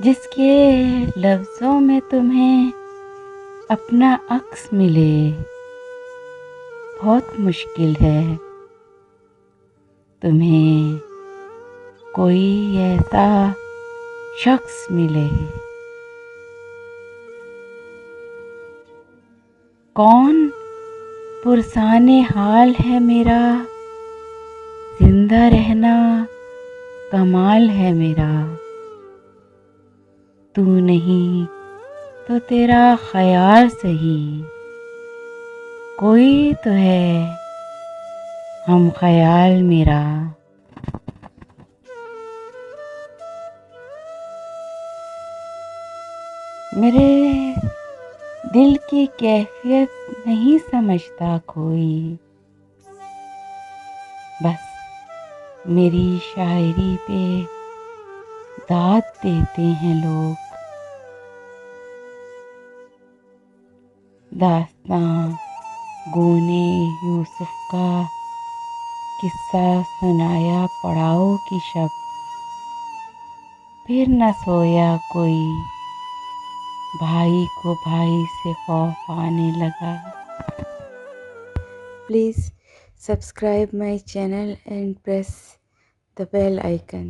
जिसके लफ्ज़ों में तुम्हें अपना अक्स मिले बहुत मुश्किल है। तुम्हें कोई ऐसा शख्स मिले। कौन पुरसाने हाल है मेरा, जिंदा रहना कमाल है मेरा। तू नहीं तो तेरा ख्याल सही, कोई तो है हम ख्याल मेरा। मेरे दिल की कैफियत नहीं समझता कोई, बस मेरी शायरी पे दाद देते हैं लोग। दास्तां गूने यूसुफ का किस्सा सुनाया पड़ाव की शब, फिर न सोया कोई, भाई को भाई से खौफ आने लगा। Please subscribe my channel and press the bell icon.